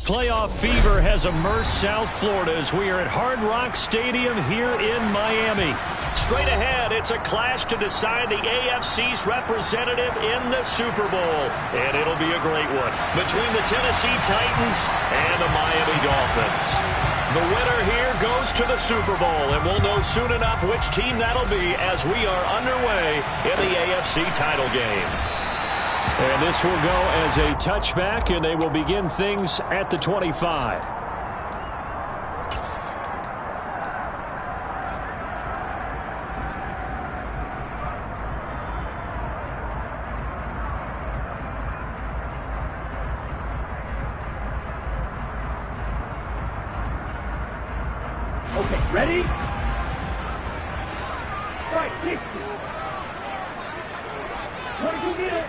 Playoff fever has immersed South Florida as we are at Hard Rock Stadium here in Miami. Straight ahead, it's a clash to decide the AFC's representative in the Super Bowl. And it'll be a great one between the Tennessee Titans and the Miami Dolphins. The winner here goes to the Super Bowl, and we'll know soon enough which team that'll be as we are underway in the AFC title game. And this will go as a touchback, and they will begin things at the 25. Okay, ready? Right, 60. What did you get?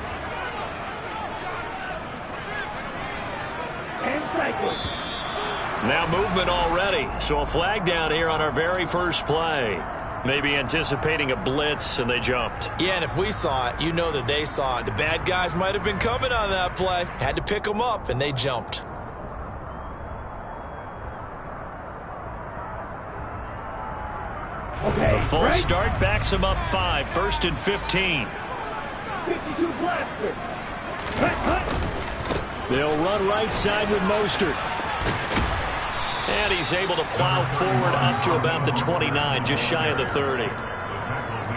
Now movement already, so a flag down here on our very first play. Maybe anticipating a blitz, and they jumped. Yeah, and if we saw it, you know that they saw it. The bad guys might have been coming on that play. Had to pick them up, and they jumped. Okay, a false start backs them up 5, 1st and 15. 52 blaster. Cut. They'll run right side with Mostert. And he's able to plow forward up to about the 29, just shy of the 30.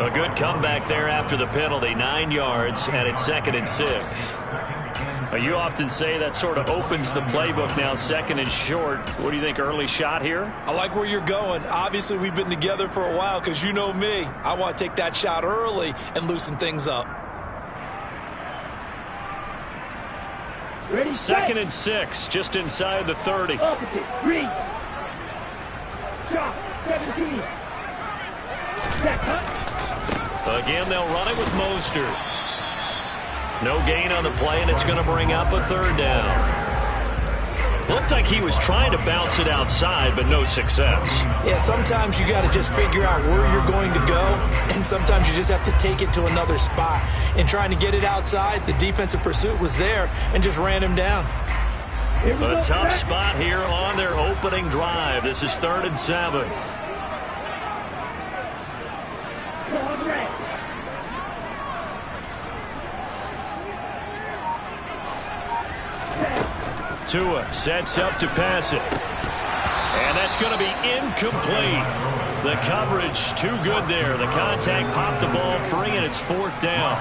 A good comeback there after the penalty, 9 yards, and it's 2nd and 6. You often say that sort of opens the playbook now, 2nd and short. What do you think, early shot here? I like where you're going. Obviously, we've been together for a while because you know me. I want to take that shot early and loosen things up. Ready, 2nd and 6, just inside the 30. Opposite, 3. Shot, 17. Set, cut. Again, they'll run it with Mostert. No gain on the play, and it's going to bring up a 3rd down. Looked like he was trying to bounce it outside, but no success. Yeah, sometimes you got to just figure out where you're going to go, and sometimes you just have to take it to another spot. In trying to get it outside, the defensive pursuit was there and just ran him down. A tough spot here on their opening drive. This is 3rd and 7. Tua sets up to pass it. And that's going to be incomplete. The coverage too good there. The contact popped the ball free, and it's 4th down.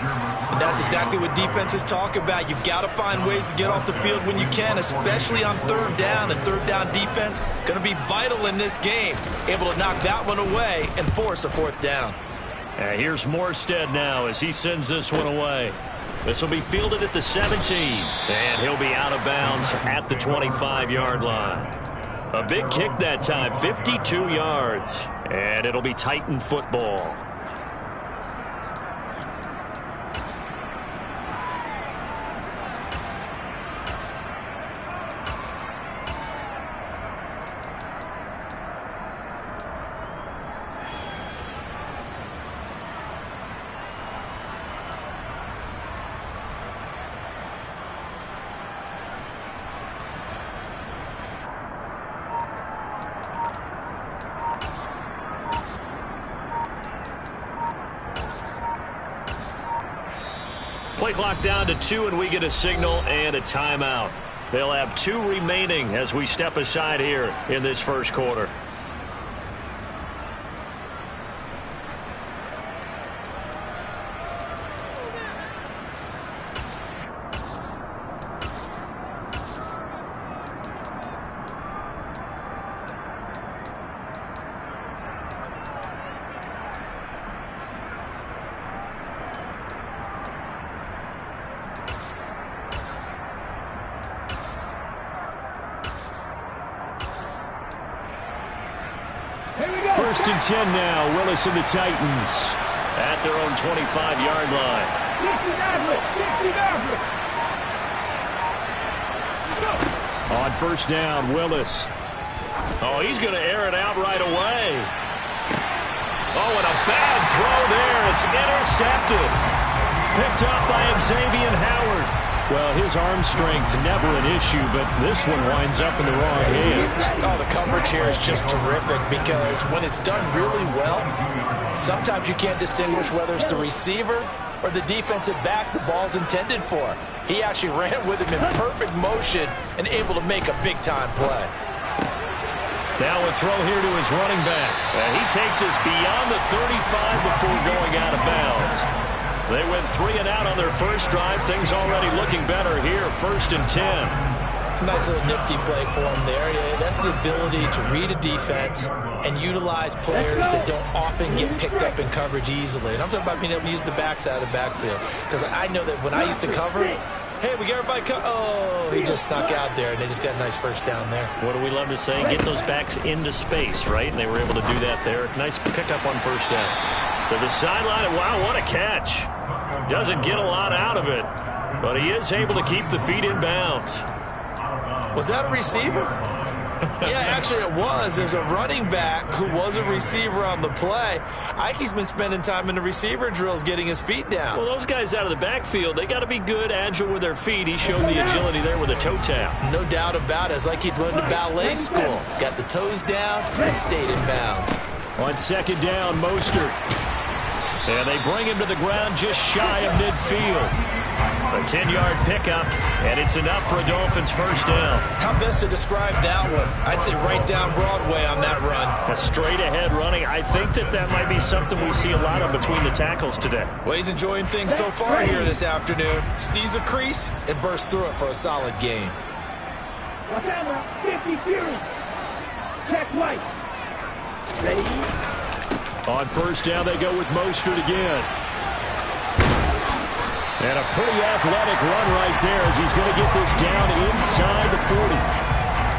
And that's exactly what defenses talk about. You've got to find ways to get off the field when you can, especially on 3rd down. And 3rd down defense going to be vital in this game. Able to knock that one away and force a 4th down. And here's Morstead now as he sends this one away. This will be fielded at the 17, and he'll be out of bounds at the 25-yard line. A big kick that time, 52 yards, and it'll be Titan football. Play clock down to 2, and we get a signal and a timeout. They'll have 2 remaining as we step aside here in this first quarter. First and 10 now. Willis and the Titans at their own 25-yard line. On first down, Willis. Oh, he's going to air it out right away. Oh, and a bad throw there. It's intercepted. Picked up by Xavier Howard. Well, his arm strength never an issue, but this one winds up in the wrong hands. Oh, the coverage here is just terrific because when it's done really well, sometimes you can't distinguish whether it's the receiver or the defensive back the ball's intended for. He actually ran with him in perfect motion and able to make a big-time play. Now a throw here to his running back. He takes us beyond the 35 before going out of bounds. They went 3 and out on their first drive. Things already looking better here. 1st and 10. Nice little nifty play for him there. Yeah, that's the ability to read a defense and utilize players that don't often get picked up in coverage easily. And I'm talking about being able to use the backside of the backfield. Because I know that when I used to cover, hey, we got everybody oh, he just snuck out there, and they just got a nice first down there. What do we love to say? Get those backs into space, right? And they were able to do that there. Nice pickup on first down. To the sideline, wow, what a catch. Doesn't get a lot out of it, but he is able to keep the feet in bounds. Was that a receiver? Yeah, actually it was. There's a running back who was a receiver on the play. Ikey's been spending time in the receiver drills getting his feet down. Well, those guys out of the backfield, they got to be good, agile with their feet. He showed the agility there with a toe tap. No doubt about it. It's like he'd run to ballet school. Got the toes down and stayed in bounds. On 2nd down, Mostert. And they bring him to the ground just shy of midfield. A 10-yard pickup, and it's enough for a Dolphins first down. How best to describe that one? I'd say right down Broadway on that run. A straight-ahead running. I think that might be something we see a lot of between the tackles today. Well, he's enjoying things so far here this afternoon. Sees a crease and bursts through it for a solid game. 50 Fury. Check right. Ready? On first down, they go with Mostert again. And a pretty athletic run right there as he's going to get this down inside the 40.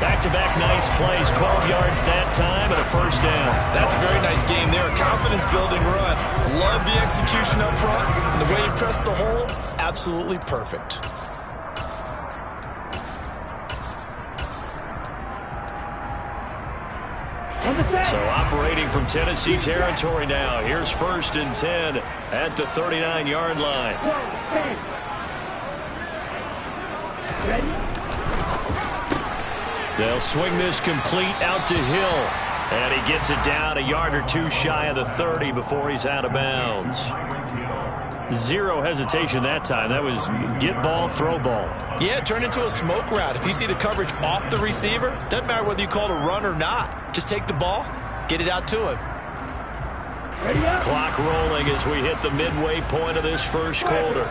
Back-to-back nice plays, 12 yards that time and a first down. That's a very nice game there. A confidence-building run. Love the execution up front. And the way he pressed the hole, absolutely perfect. So operating from Tennessee territory now. Here's 1st and 10 at the 39-yard line. They'll swing this complete out to Hill. And he gets it down a yard or two shy of the 30 before he's out of bounds. Zero hesitation that time. That was get ball, throw ball. Yeah, it turned into a smoke route. If you see the coverage off the receiver, doesn't matter whether you call it a run or not. Just take the ball, get it out to him. Clock rolling as we hit the midway point of this first quarter.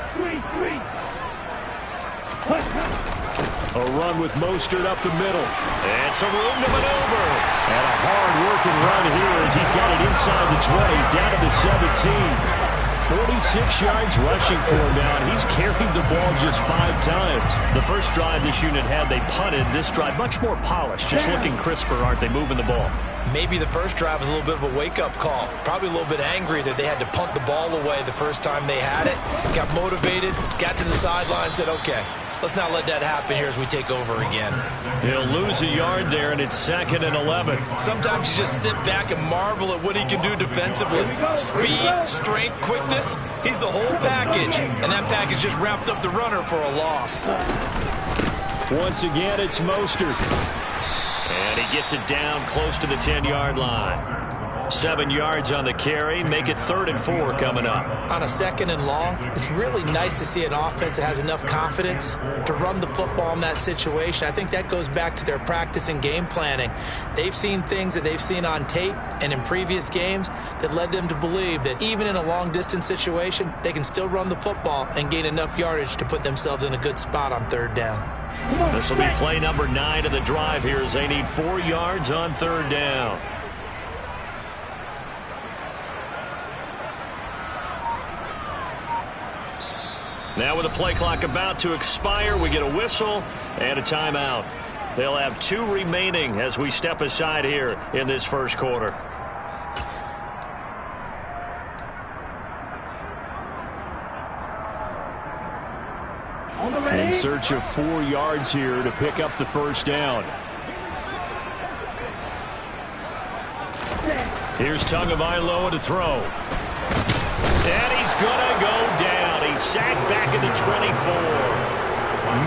A run with Mostert up the middle. And some room to maneuver. And a hard-working run here as he's got it inside the 20, down to the 17. 46 yards rushing for him now, and he's carried the ball just 5 times. The first drive this unit had, they punted. This drive, much more polished, just looking crisper, aren't they, moving the ball? Maybe the first drive was a little bit of a wake-up call. Probably a little bit angry that they had to punt the ball away the first time they had it. Got motivated, got to the sideline, said, okay, let's not let that happen here as we take over again. He'll lose a yard there, and it's 2nd and 11. Sometimes you just sit back and marvel at what he can do defensively. Speed, strength, quickness, he's the whole package. And that package just wrapped up the runner for a loss. Once again, it's Mostert. And he gets it down close to the 10-yard line. 7 yards on the carry. Make it 3rd and 4 coming up. On a 2nd and long, it's really nice to see an offense that has enough confidence to run the football in that situation. I think that goes back to their practice and game planning. They've seen things that they've seen on tape and in previous games that led them to believe that even in a long-distance situation, they can still run the football and gain enough yardage to put themselves in a good spot on 3rd down. This will be play number 9 of the drive here as they need 4 yards on 3rd down. Now with the play clock about to expire, we get a whistle and a timeout. They'll have 2 remaining as we step aside here in this first quarter. In search of 4 yards here to pick up the first down. Here's Tagovailoa to throw. And he's going to go down. He's sacked back at the 24.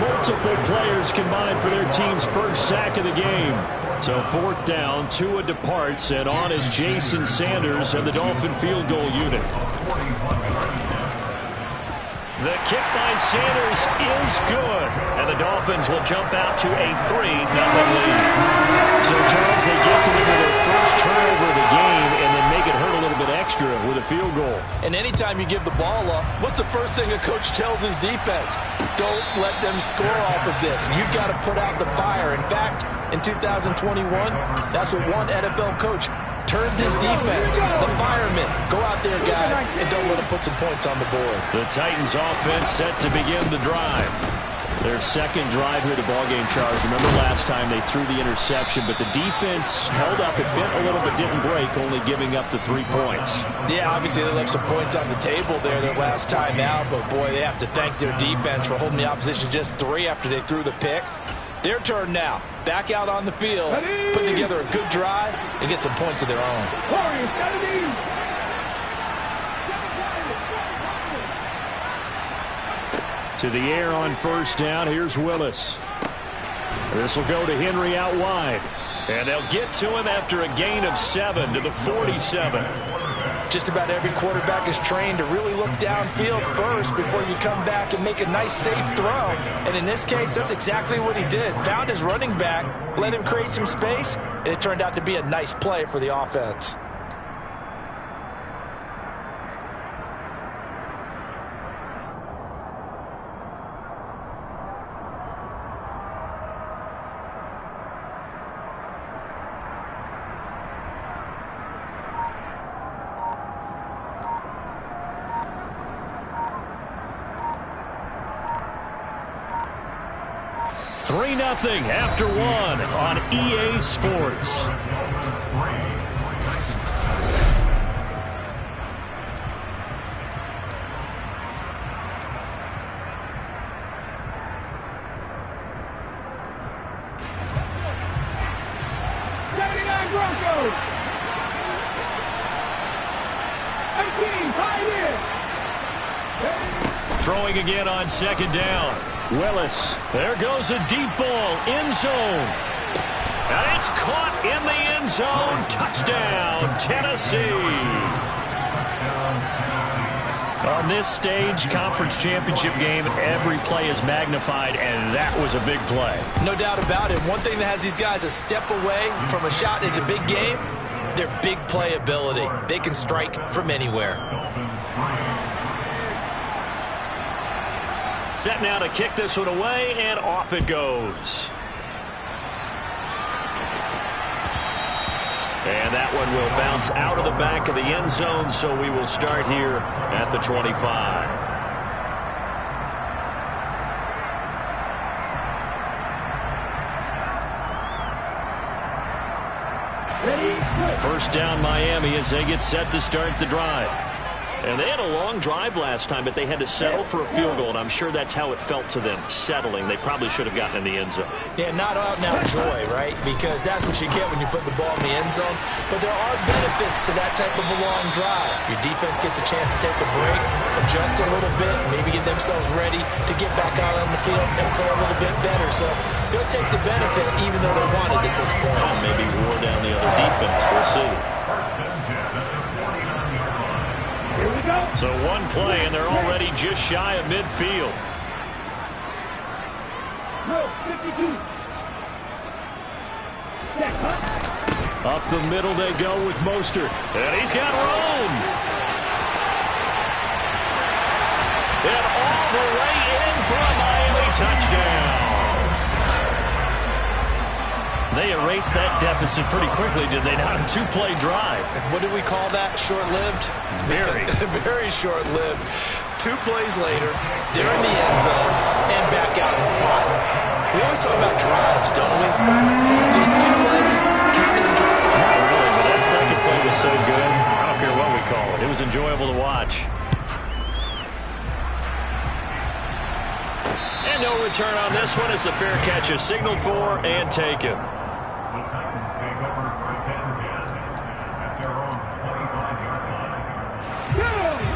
Multiple players combined for their team's first sack of the game. So 4th down, Tua departs, and on is Jason Sanders and the Dolphin field goal unit. The kick by Sanders is good, and the Dolphins will jump out to a 3-0 lead. So, Charles, they get to them with their first turnover of the game and then make it hurt a little bit extra with a field goal. And anytime you give the ball up, what's the first thing a coach tells his defense? Don't let them score off of this. You've got to put out the fire. In fact, in 2021, that's what one NFL coach turned his defense, the firemen. Go out there, guys, and don't let them put some points on the board. The Titans offense set to begin the drive. Their second drive here of the ballgame, Charles. Remember last time they threw the interception, but the defense held up. It bent a little but didn't break, only giving up the 3 points. Yeah, obviously they left some points on the table there their last time out, but boy, they have to thank their defense for holding the opposition just 3 after they threw the pick. Their turn now. Back out on the field, put together a good drive, and get some points of their own. To the air on first down. Here's Willis. This will go to Henry out wide. And they'll get to him after a gain of 7 to the 47. Just about every quarterback is trained to really look downfield first before you come back and make a nice, safe throw. And in this case, that's exactly what he did. Found his running back, let him create some space, and it turned out to be a nice play for the offense. Nothing after 1 on EA Sports. Throwing again on second down. Willis. There goes a deep ball. End zone. And it's caught in the end zone. Touchdown, Tennessee. On this stage, conference championship game, every play is magnified, and that was a big play. No doubt about it. One thing that has these guys a step away from a shot at a big game, their big play ability. They can strike from anywhere. Set now to kick this one away, and off it goes. And that one will bounce out of the back of the end zone, so we will start here at the 25. First down Miami as they get set to start the drive. And they had a long drive last time, but they had to settle for a field goal, and I'm sure that's how it felt to them, settling. They probably should have gotten in the end zone. Yeah, not out now joy, right? Because that's what you get when you put the ball in the end zone. But there are benefits to that type of a long drive. Your defense gets a chance to take a break, adjust a little bit, maybe get themselves ready to get back out on the field and play a little bit better. So they'll take the benefit even though they wanted the 6 points. Maybe wore down the other defense. We'll see. So one play, and they're already just shy of midfield. Up the middle they go with Mostert. And he's got room. And all the way in for a Miami touchdown. They erased that deficit pretty quickly, did they not? A 2-play drive. What did we call that? Short-lived? Very. Very short-lived. 2 plays later, they're in the end zone and back out in front. We always talk about drives, don't we? Just 2 plays count as a drive. Not really, but that second play was so good. I don't care what we call it. It was enjoyable to watch. And no return on this one as the fair catch is signaled for and taken.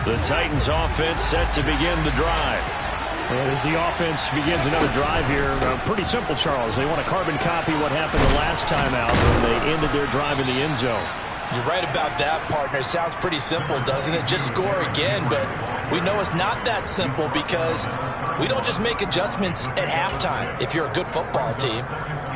The Titans offense set to begin the drive. And as the offense begins another drive here, pretty simple, Charles. They want to carbon copy what happened the last time out when they ended their drive in the end zone. You're right about that, partner. It sounds pretty simple, doesn't it? Just score again, but we know it's not that simple because we don't just make adjustments at halftime if you're a good football team.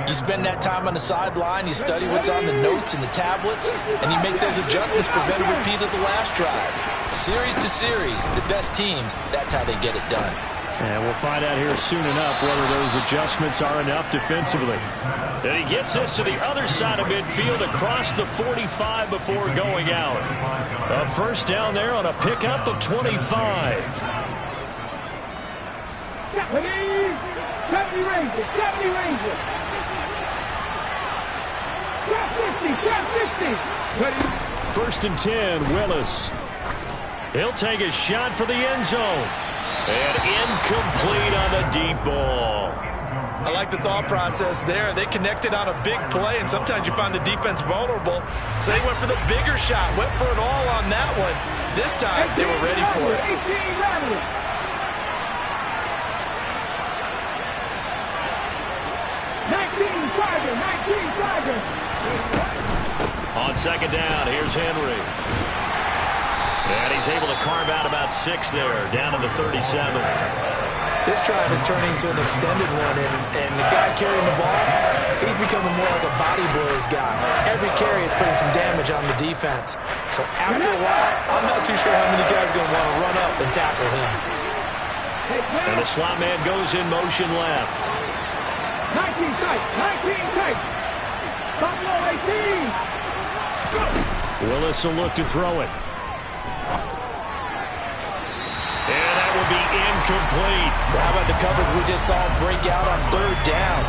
You spend that time on the sideline, you study what's on the notes and the tablets, and you make those adjustments, prevent a repeat of the last drive. Series to series, the best teams, that's how they get it done. And we'll find out here soon enough whether those adjustments are enough defensively. And he gets this to the other side of midfield across the 45 before going out. A first down there on a pickup of 25. 70 Rangers, 70 Rangers. Trap 50, trap 50. First and 10, Willis. He'll take a shot for the end zone. And incomplete on the deep ball. I like the thought process there. They connected on a big play, and sometimes you find the defense vulnerable. So they went for the bigger shot, went for it all on that one. This time, they were ready for it. 19 Tiger. On second down, here's Henry. And he's able to carve out about 6 there, down to the 37. This drive is turning into an extended one, and the guy carrying the ball, he's becoming more like a body blows guy. Every carry is putting some damage on the defense. So after a while, I'm not too sure how many guys are going to want to run up and tackle him. And the slot man goes in motion left. 19 tight. Buffalo 18. Willis will look to throw it. And that will be incomplete. Well, how about the coverage we just saw break out on third down?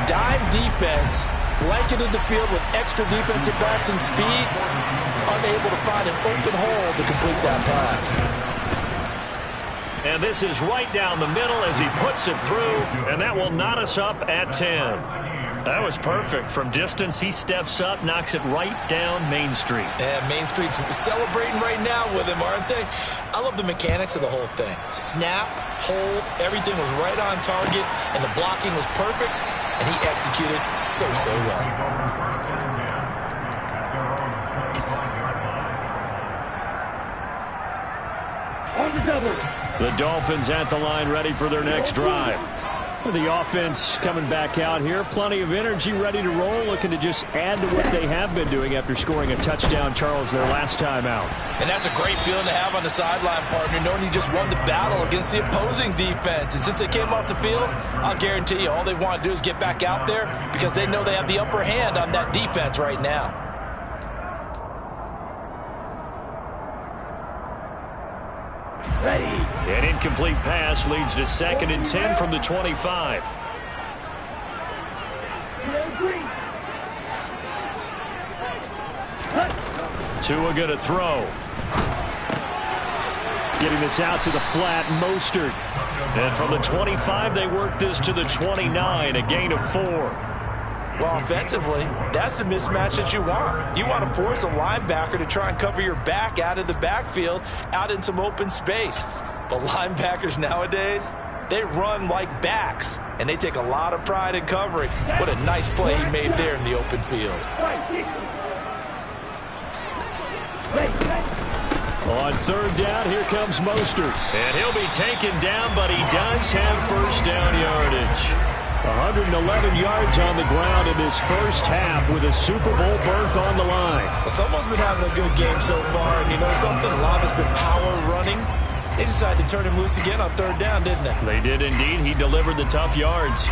Dime defense, blanketed the field with extra defensive backs and speed, unable to find an open hole to complete that pass. And this is right down the middle as he puts it through, and that will knot us up at 10. That was perfect. From distance, he steps up, knocks it right down Main Street. Yeah, Main Street's celebrating right now with him, aren't they? I love the mechanics of the whole thing. Snap, hold, everything was right on target, and the blocking was perfect, and he executed so well. On the double. The Dolphins at the line, ready for their next drive. The offense coming back out here. Plenty of energy, ready to roll, looking to just add to what they have been doing after scoring a touchdown, Charles, their last time out. And that's a great feeling to have on the sideline, partner, knowing you just won the battle against the opposing defense. And since they came off the field, I'll guarantee you all they want to do is get back out there because they know they have the upper hand on that defense right now. Ready. An incomplete pass leads to 2nd and 10 from the 25. Tua going to throw. Getting this out to the flat, Mostert. And from the 25, they work this to the 29, a gain of 4. Well, offensively, that's the mismatch that you want. You want to force a linebacker to try and cover your back out of the backfield, out in some open space. But linebackers nowadays, they run like backs, and they take a lot of pride in covering. What a nice play he made there in the open field. On third down, here comes Mostert. And he'll be taken down, but he does have first down yardage. 111 yards on the ground in this first half with a Super Bowl berth on the line. Well, someone's been having a good game so far, and you know something? A lot has been power running. They decided to turn him loose again on third down, didn't they? They did indeed. He delivered the tough yards.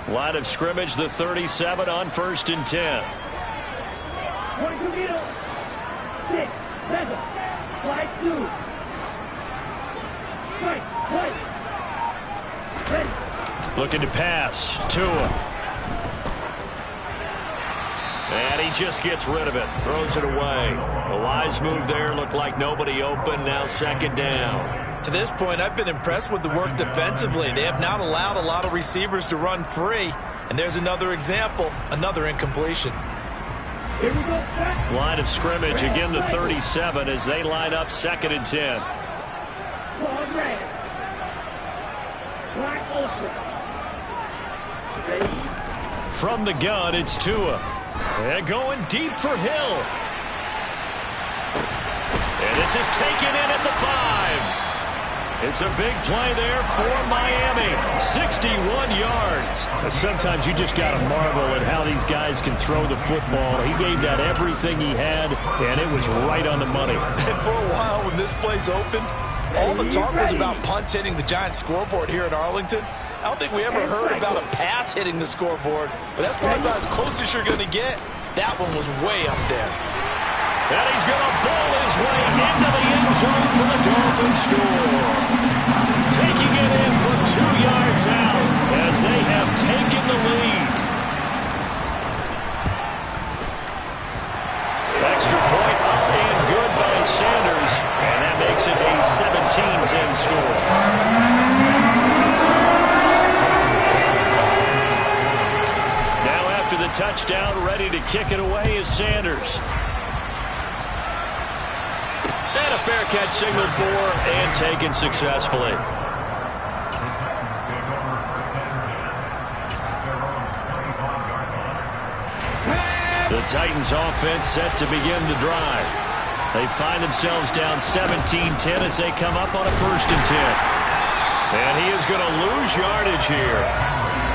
Line of scrimmage, the 37 on 1st and 10. 1, 2, middle. 6, 7, 5, 2. Right. Ready. Looking to pass. Tua. And he just gets rid of it. Throws it away. A wise move there. Looked like nobody open. Now 2nd down. To this point, I've been impressed with the work defensively. They have not allowed a lot of receivers to run free. And there's another example, another incompletion. Here we go. Set. Line of scrimmage, again the 37 as they line up 2nd and 10. Ball red. Black open. Ready. From the gun, it's Tua. And going deep for Hill. And this is taken in at the 5. It's a big play there for Miami. 61 yards. Sometimes you just got to marvel at how these guys can throw the football. He gave that everything he had, and it was right on the money. And for a while when this play's open, all the talk was about punts hitting the Giants scoreboard here at Arlington. I don't think we ever heard about a pass hitting the scoreboard, but that's probably about as close as you're going to get. That one was way up there. And he's going to bowl his way into the end zone for the Dolphin score. Taking it in from 2 yards out as they have taken the lead. Extra point up and good by Sanders. And that makes it a 17-10 score. Now after the touchdown, ready to kick it away is Sanders. And a fair catch signaled for and taken successfully. The Titans offense set to begin the drive. They find themselves down 17-10 as they come up on a 1st and 10. And he is going to lose yardage here.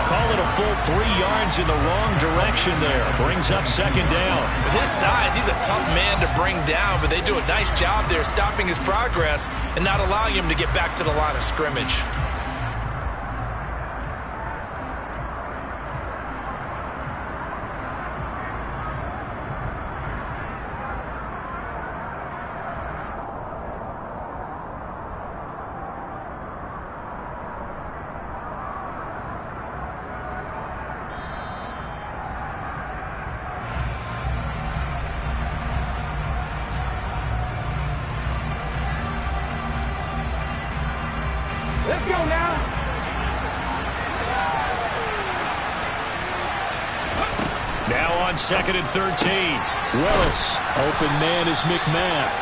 Call it a full 3 yards in the wrong direction there. Brings up 2nd down. With his size, he's a tough man to bring down, but they do a nice job there stopping his progress and not allowing him to get back to the line of scrimmage. Let's go now. Now on 2nd and 13. Willis. Open man is McMath.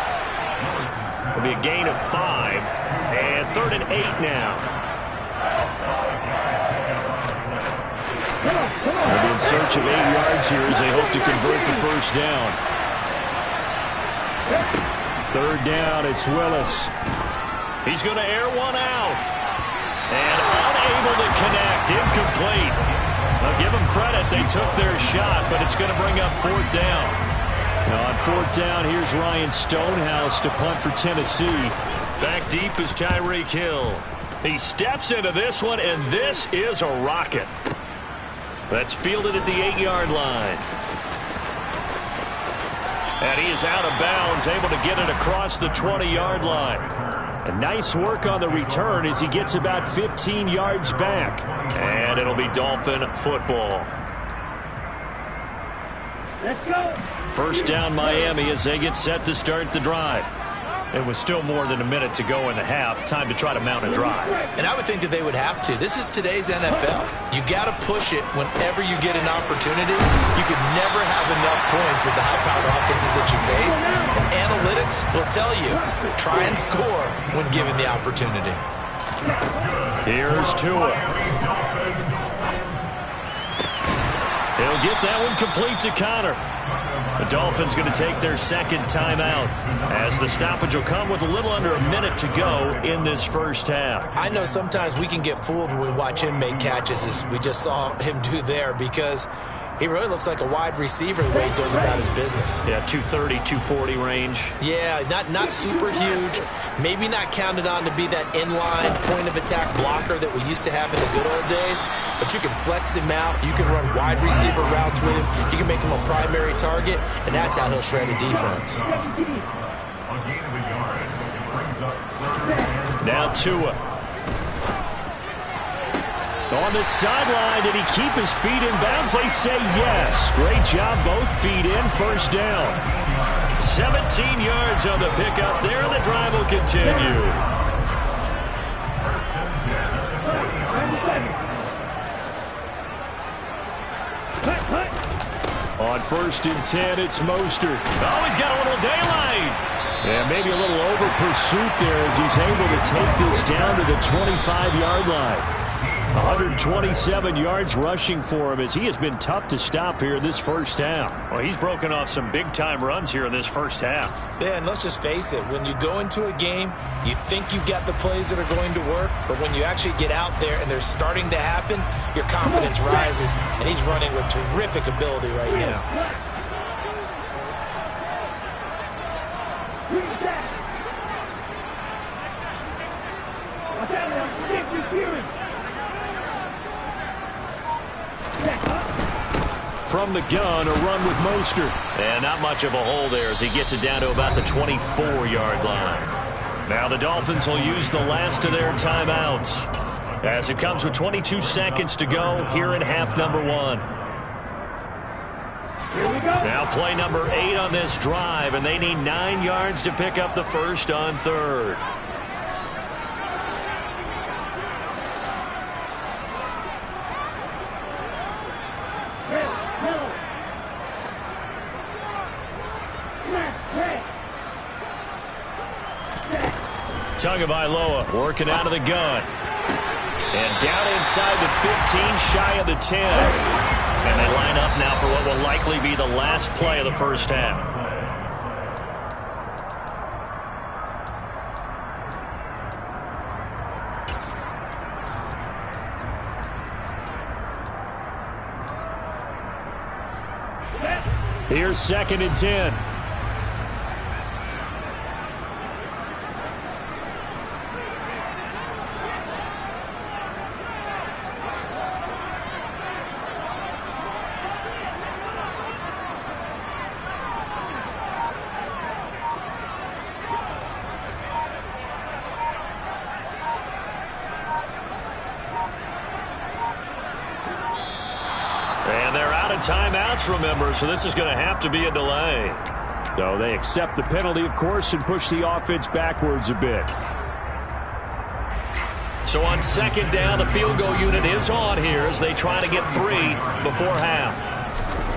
It'll be a gain of 5. And 3rd and 8 now. They'll be in search of 8 yards here as they hope to convert the 1st down. 3rd down, it's Willis. He's going to air one out. And unable to connect. Incomplete. Now give them credit. They took their shot, but it's going to bring up 4th down. Now on 4th down, here's Ryan Stonehouse to punt for Tennessee. Back deep is Tyreek Hill. He steps into this one, and this is a rocket. That's fielded at the 8-yard line. And he is out of bounds, able to get it across the 20-yard line. And nice work on the return as he gets about 15 yards back. And it'll be Dolphin football. Let's go. 1st down Miami as they get set to start the drive. It was still more than a minute to go in the half. Time to try to mount a drive. And I would think that they would have to. This is today's NFL. You got to push it whenever you get an opportunity. You could never have enough points with the high-powered offenses that you face. And analytics will tell you, try and score when given the opportunity. Here's Tua. He'll get that one complete to Connor. The Dolphins going to take their 2nd timeout as the stoppage will come with a little under a minute to go in this 1st half. I know sometimes we can get fooled when we watch him make catches, as we just saw him do there, because he really looks like a wide receiver the way he goes about his business. Yeah, 230, 240 range. Yeah, not super huge. Maybe not counted on to be that inline point-of-attack blocker that we used to have in the good old days. But you can flex him out. You can run wide receiver routes with him. You can make him a primary target, and that's how he'll shred a defense. Now Tua. On the sideline, did he keep his feet in bounds? They say yes. Great job, both feet in, 1st down. 17 yards on the pickup there, and the drive will continue. On 1st and 10, it's Mostert. Oh, he's got a little daylight. And maybe a little over pursuit there as he's able to take this down to the 25-yard line. 127 yards rushing for him as he has been tough to stop here in this first half. Well, he's broken off some big-time runs here in this first half. Yeah, and let's just face it. When you go into a game, you think you've got the plays that are going to work, but when you actually get out there and they're starting to happen, your confidence rises, and he's running with terrific ability right now. From the gun, a run with Mostert. And not much of a hole there as he gets it down to about the 24-yard line. Now the Dolphins will use the last of their timeouts as it comes with 22 seconds to go here in half number 1. Now play number 8 on this drive, and they need 9 yards to pick up the first on 3rd. Tagovailoa working out of the gun. And down inside the 15, shy of the 10. And they line up now for what will likely be the last play of the first half. Here's 2nd and 10. Timeouts, remember, so this is going to have to be a delay. So they accept the penalty, of course, and push the offense backwards a bit. So on 2nd down, the field goal unit is on here as they try to get 3 before half.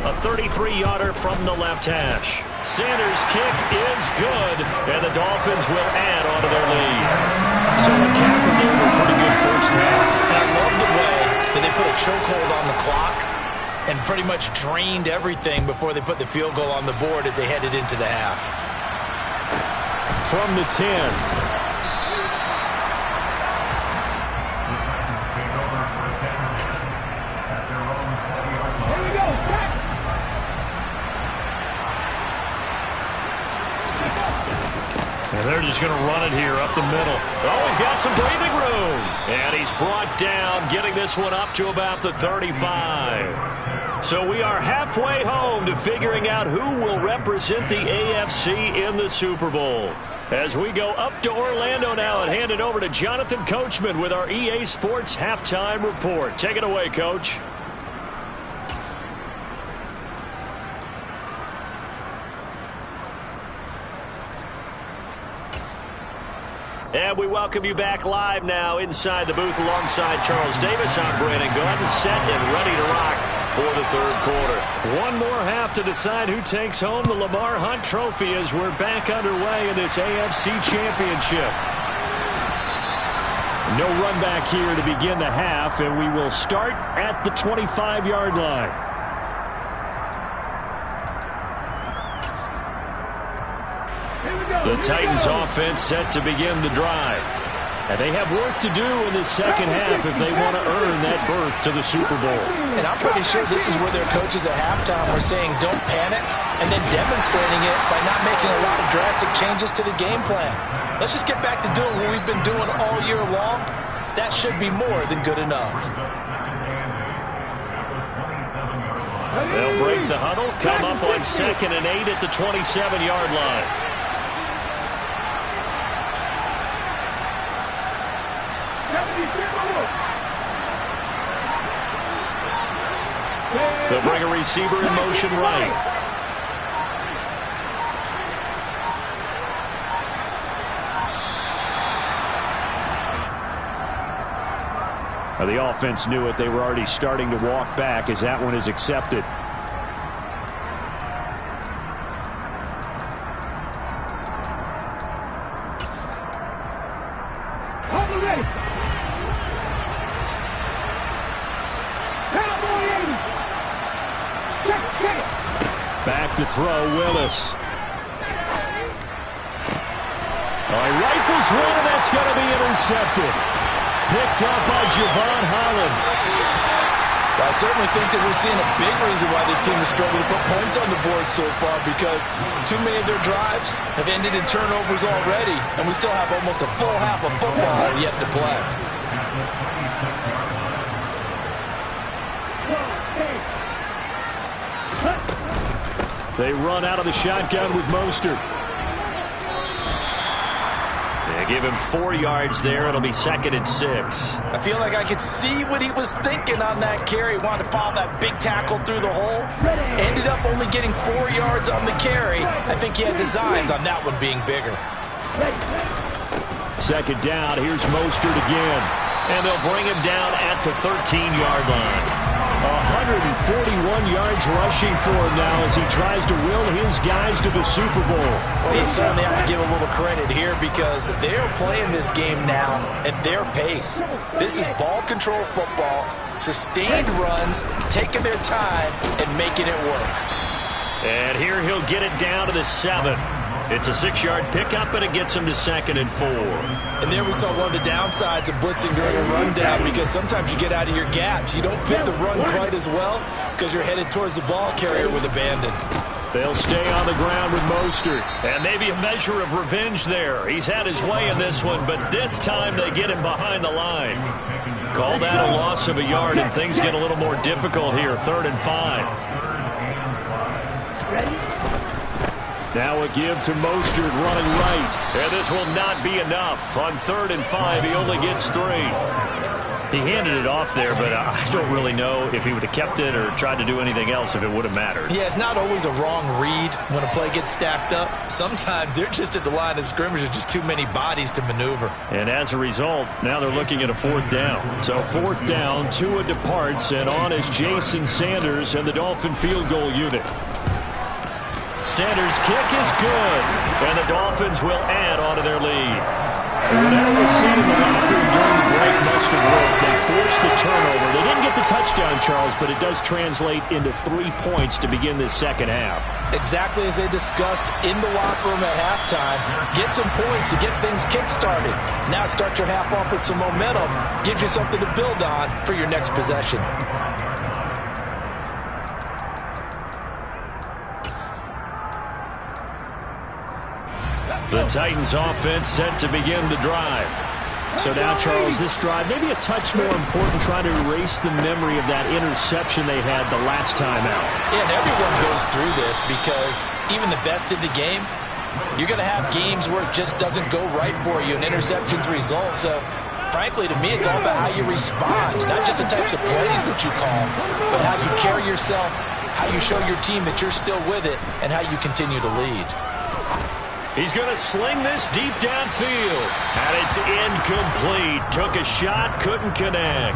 A 33-yarder from the left hash. Sanders' kick is good, and the Dolphins will add on to their lead. So a cap of a pretty good first half. And I love the way that they put a chokehold on the clock and pretty much drained everything before they put the field goal on the board as they headed into the half. From the 10. And they're just going to run it here up the middle. Oh, he's got some breathing room. And he's brought down, getting this one up to about the 35. So we are halfway home to figuring out who will represent the AFC in the Super Bowl. As we go up to Orlando now and hand it over to Jonathan Coachman with our EA Sports Halftime Report. Take it away, Coach. And we welcome you back live now inside the booth alongside Charles Davis. I'm Brandon Gunn, set and ready to rock for the 3rd quarter. One more half to decide who takes home the Lamar Hunt Trophy as we're back underway in this AFC Championship. No run back here to begin the half, and we will start at the 25-yard line. The Titans offense set to begin the drive. And they have work to do in the second half if they want to earn that berth to the Super Bowl. And I'm pretty sure this is where their coaches at halftime were saying don't panic and then demonstrating it by not making a lot of drastic changes to the game plan. Let's just get back to doing what we've been doing all year long. That should be more than good enough. They'll break the huddle, come up on 2nd and 8 at the 27-yard line. They'll bring a receiver in motion right. Now the offense knew it. They were already starting to walk back as that one is accepted. to throw, Willis. Rifles one, and that's going to be intercepted. Picked up by Javon Holland. Well, I certainly think that we're seeing a big reason why this team has struggled to put points on the board so far, because too many of their drives have ended in turnovers already, and we still have almost a full half of football yet to play. They run out of the shotgun with Mostert. They give him 4 yards there. It'll be 2nd and 6. I feel like I could see what he was thinking on that carry. Wanted to follow that big tackle through the hole. Ended up only getting 4 yards on the carry. I think he had designs on that one being bigger. 2nd down. Here's Mostert again. And they'll bring him down at the 13-yard line. 141 yards rushing for him now as he tries to will his guys to the Super Bowl. Well, you certainly have to give a little credit here because they're playing this game now at their pace. This is ball control football, sustained runs, taking their time and making it work. And here he'll get it down to the 7. It's a 6-yard pickup, and it gets him to 2nd and 4. And there we saw one of the downsides of blitzing during a rundown, because sometimes you get out of your gaps. You don't fit the run quite as well because you're headed towards the ball carrier with abandon. They'll stay on the ground with Mostert. And maybe a measure of revenge there. He's had his way in this one, but this time they get him behind the line. Call that a loss of a yard, and things get a little more difficult here. 3rd and 5. Now a give to Mostert running right. And this will not be enough. On 3rd and 5, he only gets 3. He handed it off there, but I don't really know if he would have kept it or tried to do anything else if it would have mattered. Yeah, it's not always a wrong read when a play gets stacked up. Sometimes they're just at the line of scrimmage. There's just too many bodies to maneuver. And as a result, now they're looking at a 4th down. So 4th down, Tua departs, and on is Jason Sanders and the Dolphin field goal unit. Sanders' kick is good, and the Dolphins will add on to their lead. Whatever was said in the locker room during the break must have worked. They forced the turnover. They didn't get the touchdown, Charles, but it does translate into 3 points to begin this 2nd half. Exactly as they discussed in the locker room at halftime. Get some points to get things kick-started. Now start your half off with some momentum. Gives you something to build on for your next possession. The Titans offense set to begin the drive. So now, Charles, this drive maybe a touch more important, trying to erase the memory of that interception they had the last time out. Yeah, and everyone goes through this because even the best in the game, you're going to have games where it just doesn't go right for you and interceptions result. So, frankly, to me, it's all about how you respond, not just the types of plays that you call, but how you carry yourself, how you show your team that you're still with it, and how you continue to lead. He's going to sling this deep downfield. And it's incomplete. Took a shot, couldn't connect.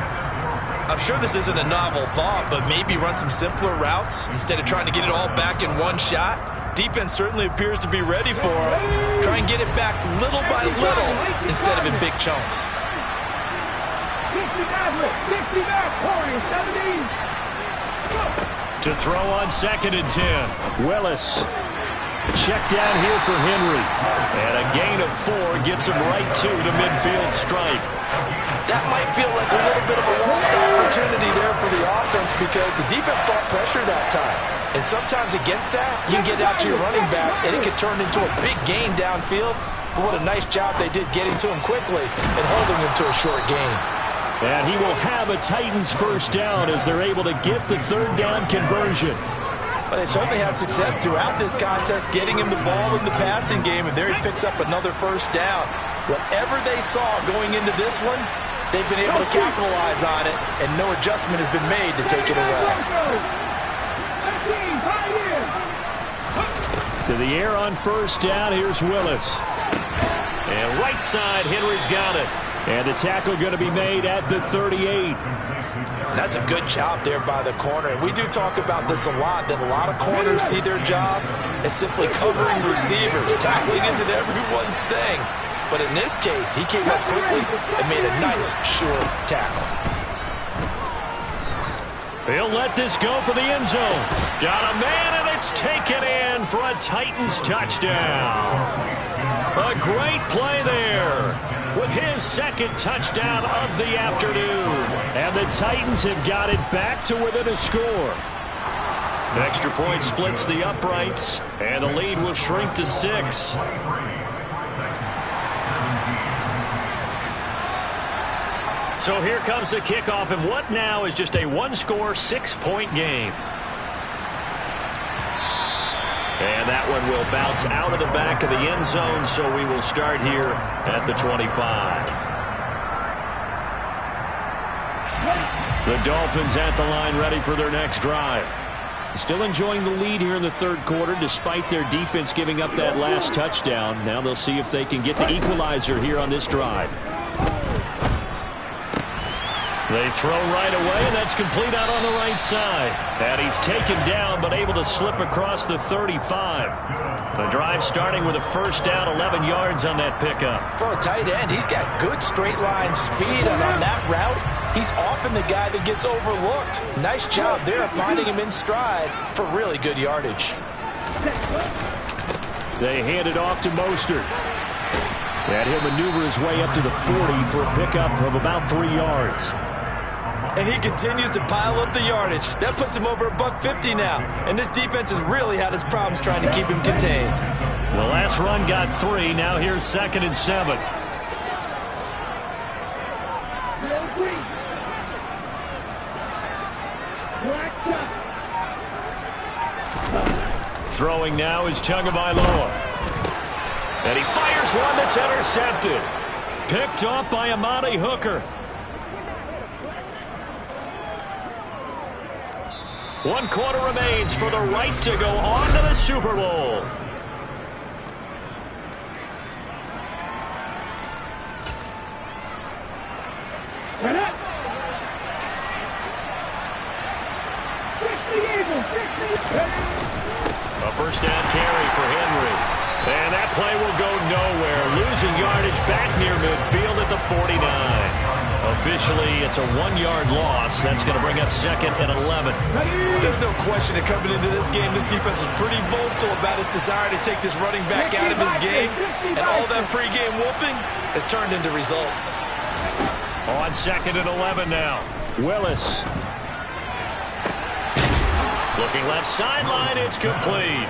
I'm sure this isn't a novel thought, but maybe run some simpler routes instead of trying to get it all back in one shot. Defense certainly appears to be ready for it. Try and get it back little by little instead of in big chunks. 60 To throw on 2nd and 10. Willis. Check down here for Henry. And a gain of 4 gets him right to the midfield stripe. That might feel like a little bit of a lost opportunity there for the offense because the defense brought pressure that time. And sometimes against that, you can get out to your running back and it could turn into a big gain downfield. But what a nice job they did getting to him quickly and holding him to a short gain. And he will have a Titans 1st down as they're able to get the 3rd down conversion. But they certainly had success throughout this contest, getting him the ball in the passing game, and there he picks up another 1st down. Whatever they saw going into this one, they've been able to capitalize on it, and no adjustment has been made to take it away. To the air on 1st down, here's Willis. And right side, Henry's got it. And the tackle going to be made at the 38. That's a good job there by the corner. And we do talk about this a lot, that a lot of corners see their job as simply covering receivers. Tackling isn't everyone's thing. But in this case, he came up quickly and made a nice, short tackle. He'll let this go for the end zone. Got a man, and they It's taken in for a Titans touchdown. A great play there with his second touchdown of the afternoon. And the Titans have got it back to within a score. The extra point splits the uprights, and the lead will shrink to 6. So here comes the kickoff, and what now is just a one-score, 6-point game. And that one will bounce out of the back of the end zone, so we will start here at the 25. The Dolphins at the line, ready for their next drive. Still enjoying the lead here in the third quarter, despite their defense giving up that last touchdown. Now they'll see if they can get the equalizer here on this drive. They throw right away, and that's complete out on the right side. And he's taken down, but able to slip across the 35. The drive starting with a first down, 11 yards on that pickup. For a tight end, he's got good straight line speed, and on that route, he's often the guy that gets overlooked. Nice job there finding him in stride for really good yardage. They hand it off to Mostert. And he'll maneuver his way up to the 40 for a pickup of about 3 yards. And he continues to pile up the yardage. That puts him over $150 now. And this defense has really had its problems trying to keep him contained. The last run got 3. Now here's 2nd and 7. Throwing now is Tagovailoa. And he fires one that's intercepted. Picked off by Amani Hooker. 1 quarter remains for the right to go on to the Super Bowl. A first down carry for Henry. And that play will go nowhere. Losing yardage back near midfield at the 49. Officially, it's a 1-yard loss. That's going to bring up 2nd and 11. There's no question that coming into this game, this defense is pretty vocal about its desire to take this running back out of his game. And all that pregame whooping has turned into results. On 2nd and 11 now. Willis. Looking left sideline, it's complete.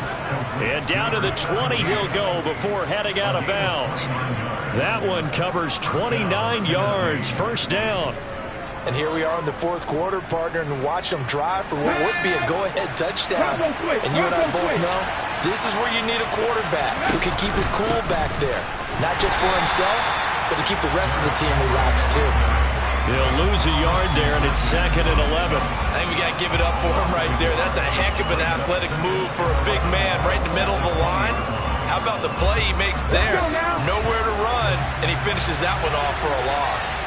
And down to the 20 he'll go before heading out of bounds. That one covers 29 yards, first down. And here we are in the fourth quarter, partner, and watch them drive for what would be a go-ahead touchdown. And you and I both know this is where you need a quarterback who can keep his cool back there. Not just for himself, but to keep the rest of the team relaxed too. He'll lose a yard there, and it's 2nd and 11. I think we got to give it up for him right there. That's a heck of an athletic move for a big man right in the middle of the line. How about the play he makes there? Nowhere to run, and he finishes that one off for a loss.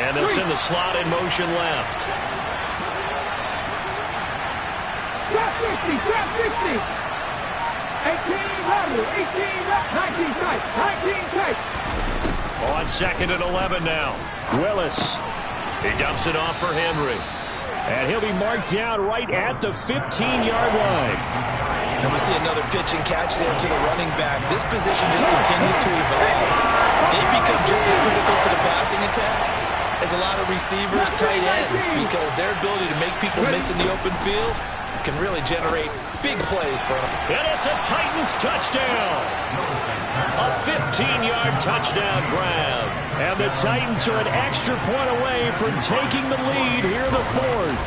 And they'll send the slot in motion left. Drop 50, drop 50. 18 level, 18 left, 19 tight, 19 tight. On 2nd and 11 now. Willis. He dumps it off for Henry. And he'll be marked down right at the 15-yard line. And we see another pitch and catch there to the running back. This position just continues to evolve. They become just as critical to the passing attack as a lot of receivers, tight ends, because their ability to make people miss in the open field can really generate big plays for them. And it's a Titans touchdown. A 15-yard touchdown grab. And the Titans are an extra point away from taking the lead here in the fourth.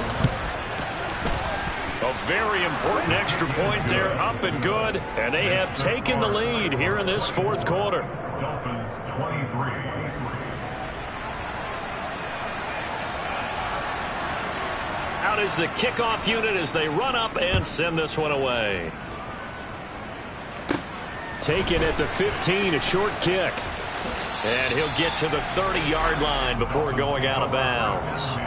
A very important extra point there, up and good. And they have taken the lead here in this fourth quarter. Dolphins 23. Out is the kickoff unit as they run up and send this one away. Taken at the 15, a short kick. And he'll get to the 30-yard line before going out of bounds.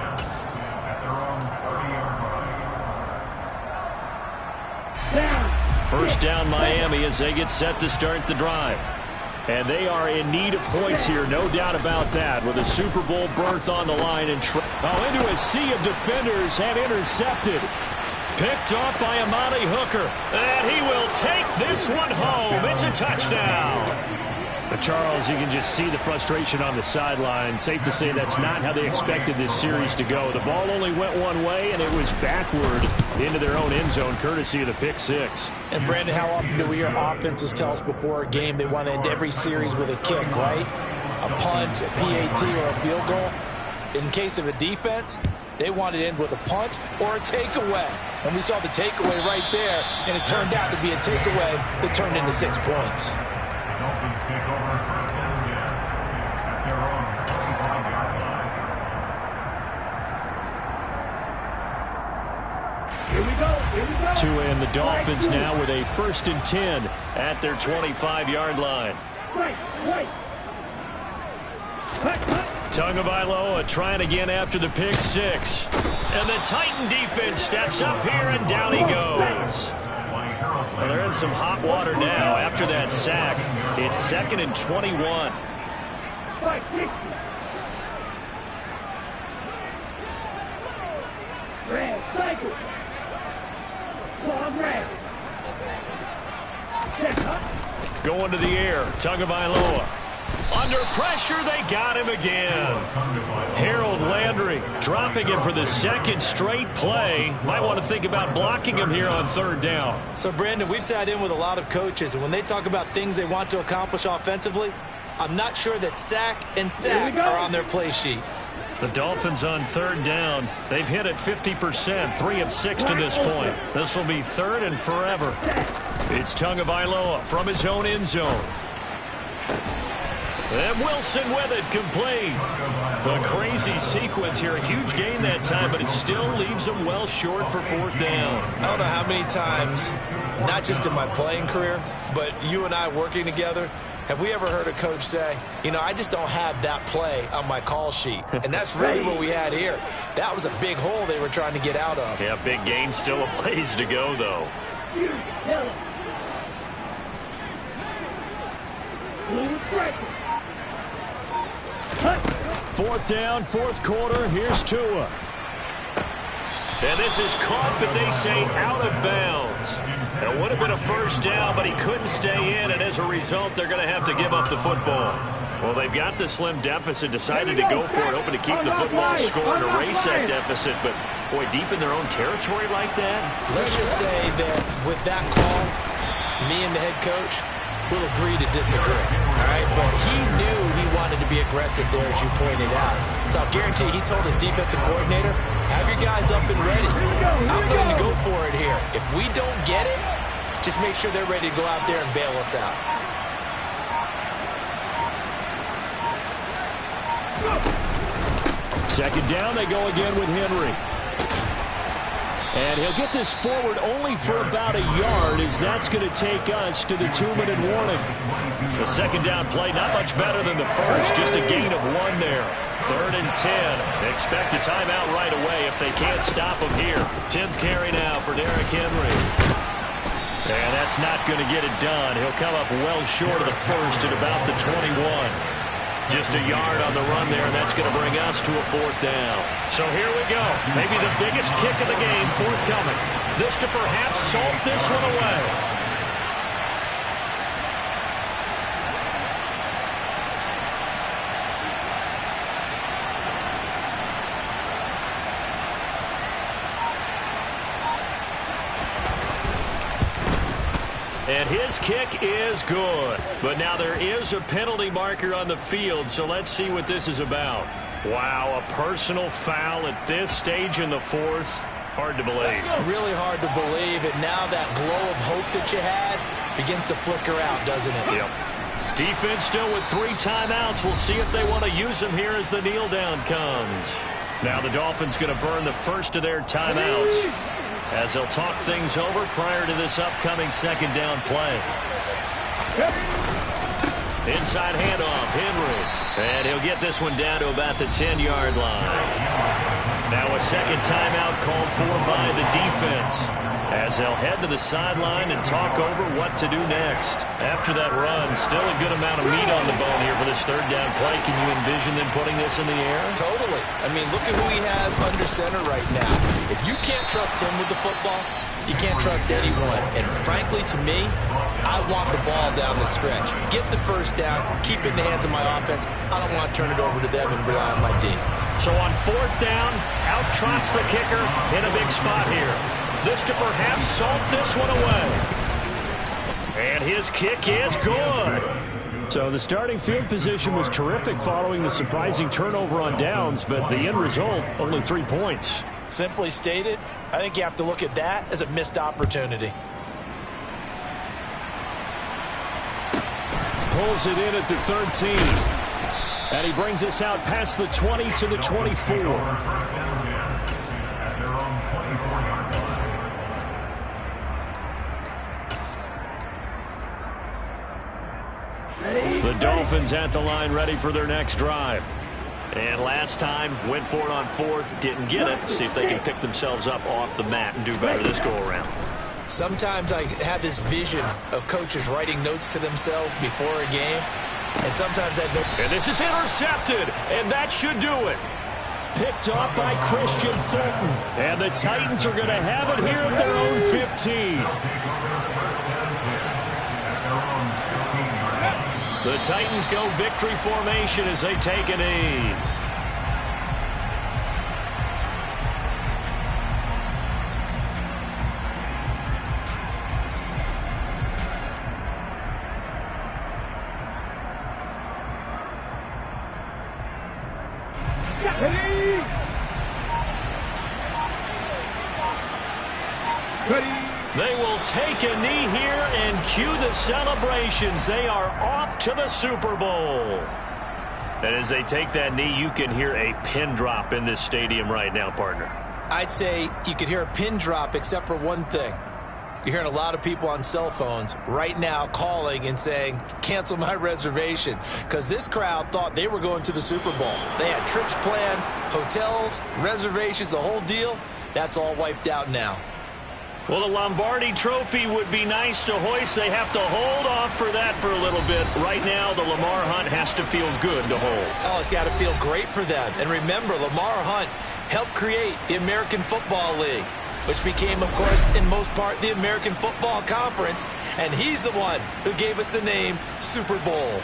First down Miami as they get set to start the drive. And they are in need of points here, no doubt about that, with a Super Bowl berth on the line. And into a sea of defenders and intercepted. Picked off by Amani Hooker. And he will take this one home. It's a touchdown. But Charles, you can just see the frustration on the sideline. Safe to say that's not how they expected this series to go. The ball only went one way, and it was backward into their own end zone, courtesy of the pick six. And, Brandon, how often do we hear offenses tell us before a game they want to end every series with a kick, right? A punt, a PAT, or a field goal. In case of a defense, they want to end with a punt or a takeaway. And we saw the takeaway right there, and it turned out to be a takeaway that turned into 6 points. Dolphins take over first and 10 at their own 25-yard line. Here we go. To end the Dolphins now with a 1st and 10 at their 25-yard line. Right. Tagovailoa trying again after the pick six. And the Titan defense steps up here, and down he goes. Well, they're in some hot water now after that sack. It's 2nd and 21. Going to the air, Tagovailoa. Under pressure, they got him again. Harold Landry dropping him for the 2nd straight play. Might want to think about blocking him here on 3rd down. So, Brandon, we've sat in with a lot of coaches, and when they talk about things they want to accomplish offensively, I'm not sure that sack and sack are on their play sheet. The Dolphins on 3rd down. They've hit it 50%, 3 of 6 to this point. This will be 3rd and forever. It's Tagovailoa from his own end zone. And Wilson with it, complete. A crazy sequence here. A huge gain that time, but it still leaves them well short for 4th down. I don't know how many times, not just in my playing career, but you and I working together, have we ever heard a coach say, you know, I just don't have that play on my call sheet. And that's really what we had here. That was a big hole they were trying to get out of. Yeah, big gain, still a ways to go, though. 4th down, 4th quarter. Here's Tua. And this is caught, but they say out of bounds. It would have been a 1st down, but he couldn't stay in, and as a result, they're going to have to give up the football. Well, they've got the slim deficit, decided to go for it, hoping to keep the football score and erase that deficit. But, boy, deep in their own territory like that? Let's just say that with that call, me and the head coach will agree to disagree, all right? But he knew he wanted to be aggressive there, as you pointed out. So I'll guarantee he told his defensive coordinator, have your guys up and ready. I'm going to go for it here. If we don't get it, just make sure they're ready to go out there and bail us out. Second down, they go again with Henry. And he'll get this forward only for about a yard, as that's going to take us to the 2-minute warning. The second down play, not much better than the first, just a gain of 1 there. 3rd and 10. Expect a timeout right away if they can't stop him here. 10th carry now for Derrick Henry. And that's not going to get it done. He'll come up well short of the first at about the 21. Just a yard on the run there, and that's going to bring us to a 4th down. So here we go. Maybe the biggest kick of the game forthcoming. This to perhaps salt this one away. And his kick is good. But now there is a penalty marker on the field, so let's see what this is about. Wow, a personal foul at this stage in the 4th. Hard to believe. Really hard to believe, and now that glow of hope that you had begins to flicker out, doesn't it? Yep. Defense still with 3 timeouts. We'll see if they want to use them here as the kneel down comes. Now the Dolphins going to burn the first of their timeouts, as they'll talk things over prior to this upcoming second down play. Inside handoff, Henry. And he'll get this one down to about the 10-yard line. Now a second timeout called for by the defense. as they'll head to the sideline and talk over what to do next. After that run, still a good amount of meat on the bone here for this third down play. Can you envision them putting this in the air? Totally. I mean, look at who he has under center right now. If you can't trust him with the football, you can't trust anyone. And frankly, to me, I want the ball down the stretch. Get the first down, keep it in the hands of my offense. I don't want to turn it over to them and rely on my D. So on fourth down, out trots the kicker in a big spot here. This to perhaps salt this one away. And his kick is good. So the starting field position was terrific following the surprising turnover on downs, but the end result, only 3 points. Simply stated, I think you have to look at that as a missed opportunity. Pulls it in at the 13. And he brings us out past the 20 to the 24. The Dolphins at the line, ready for their next drive. And last time, went for it on fourth, didn't get it. See if they can pick themselves up off the mat and do better this go-around. Sometimes I have this vision of coaches writing notes to themselves before a game, and sometimes that note... And this is intercepted, and that should do it. Picked off by Christian Fulton. And the Titans are going to have it here at their own 15. The Titans go victory formation as they take a knee. They will take a knee here and cue the celebrations. They are off to the Super Bowl. And as they take that knee, you can hear a pin drop in this stadium right now, partner. I'd say you could hear a pin drop except for one thing. You're hearing a lot of people on cell phones right now calling and saying, cancel my reservation, because this crowd thought they were going to the Super Bowl. They had trips planned, hotels, reservations, the whole deal. That's all wiped out now. Well, the Lombardi Trophy would be nice to hoist. They have to hold off for that for a little bit. Right now, the Lamar Hunt has to feel good to hold. Oh, it's got to feel great for them. And remember, Lamar Hunt helped create the American Football League, which became, of course, in most part, the American Football Conference. And he's the one who gave us the name Super Bowl.